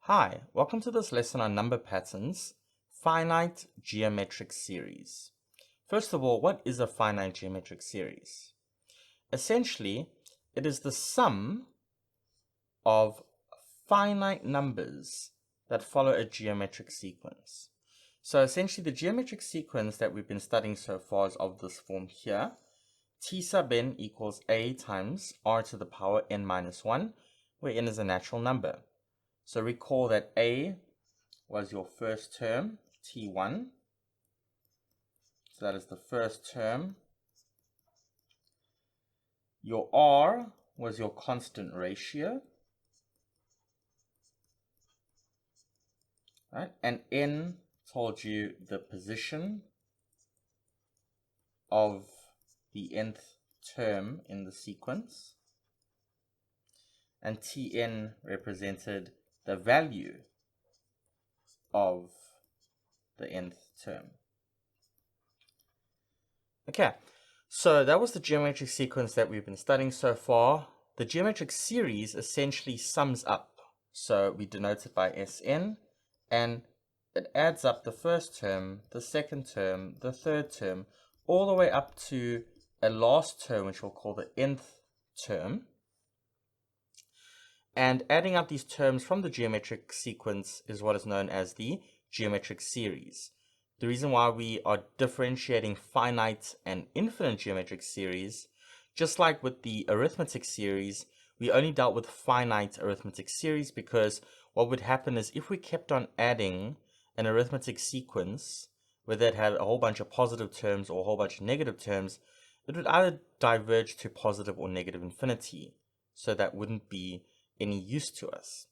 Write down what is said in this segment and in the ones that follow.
Hi, welcome to this lesson on number patterns, finite geometric series. First of all, what is a finite geometric series? Essentially, it is the sum of finite numbers that follow a geometric sequence. So essentially, the geometric sequence that we've been studying so far is of this form here. T sub n equals a times r to the power n minus 1, where n is a natural number. So recall that a was your first term, t1. So that is the first term. Your r was your constant ratio. Right? And n told you the position of the nth term in the sequence. And tn represented the value of the nth term. Okay, so that was the geometric sequence that we've been studying so far. The geometric series essentially sums up. So we denote it by Sn, and it adds up the first term, the second term, the third term, all the way up to a last term, which we'll call the nth term. And adding up these terms from the geometric sequence is what is known as the geometric series. The reason why we are differentiating finite and infinite geometric series, just like with the arithmetic series, we only dealt with finite arithmetic series because what would happen is if we kept on adding an arithmetic sequence, whether it had a whole bunch of positive terms or a whole bunch of negative terms, it would either diverge to positive or negative infinity. So that wouldn't be any use to us.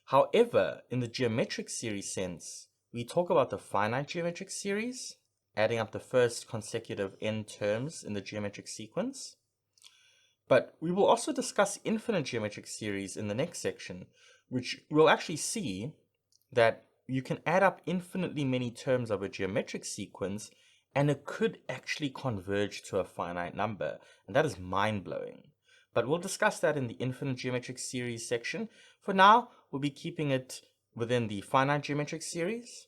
However, in the geometric series sense, we talk about the finite geometric series, adding up the first consecutive n terms in the geometric sequence. But we will also discuss infinite geometric series in the next section, which we'll actually see that you can add up infinitely many terms of a geometric sequence and it could actually converge to a finite number. And that is mind-blowing. But we'll discuss that in the infinite geometric series section. For now, we'll be keeping it within the finite geometric series.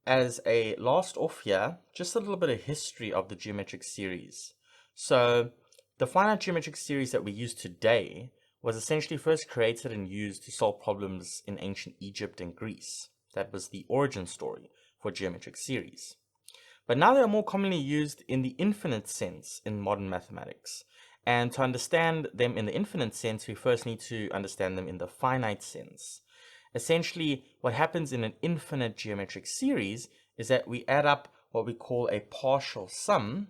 As a last off here, just a little bit of history of the geometric series. So the finite geometric series that we use today was essentially first created and used to solve problems in ancient Egypt and Greece. That was the origin story for geometric series. But now they are more commonly used in the infinite sense in modern mathematics. And to understand them in the infinite sense, we first need to understand them in the finite sense. Essentially, what happens in an infinite geometric series is that we add up what we call a partial sum.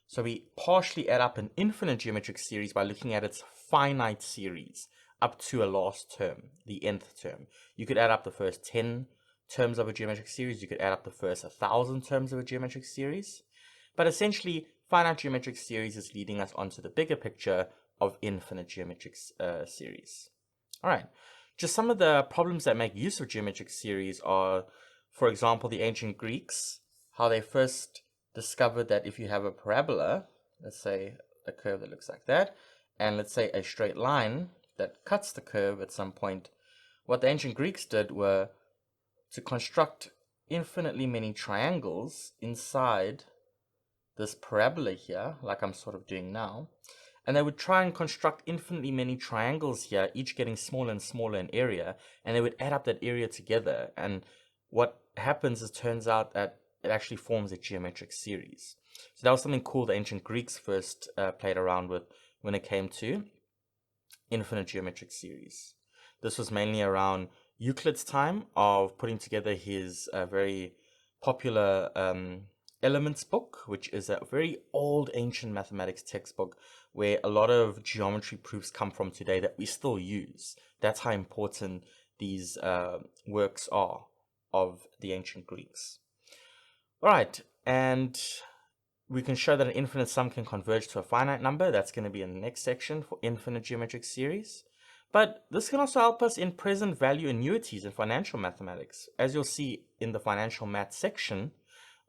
So we partially add up an infinite geometric series by looking at its finite series up to a last term, the nth term. You could add up the first 10 terms of a geometric series. You could add up the first 1,000 terms of a geometric series. But essentially, finite geometric series is leading us onto the bigger picture of infinite geometric series. All right, just some of the problems that make use of geometric series are, for example, the ancient Greeks, how they first discovered that if you have a parabola, let's say a curve that looks like that, and let's say a straight line that cuts the curve at some point, what the ancient Greeks did were to construct infinitely many triangles inside this parabola here, like I'm sort of doing now, and they would try and construct infinitely many triangles here, each getting smaller and smaller in area, and they would add up that area together, and what happens is turns out that it actually forms a geometric series. So that was something cool the ancient Greeks first played around with when it came to infinite geometric series. This was mainly around Euclid's time of putting together his very popular Elements book, which is a very old ancient mathematics textbook where a lot of geometry proofs come from today that we still use. That's how important these works are of the ancient Greeks. All right, and we can show that an infinite sum can converge to a finite number. That's going to be in the next section for infinite geometric series. But this can also help us in present value annuities in financial mathematics. As you'll see in the financial math section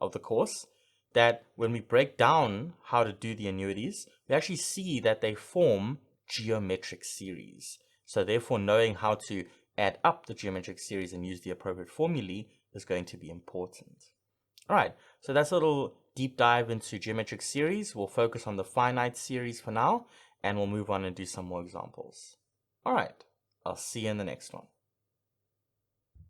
of the course, that when we break down how to do the annuities, we actually see that they form geometric series. So therefore, knowing how to add up the geometric series and use the appropriate formulae is going to be important. All right, so that's a little deep dive into geometric series. We'll focus on the finite series for now, and we'll move on and do some more examples. All right, I'll see you in the next one.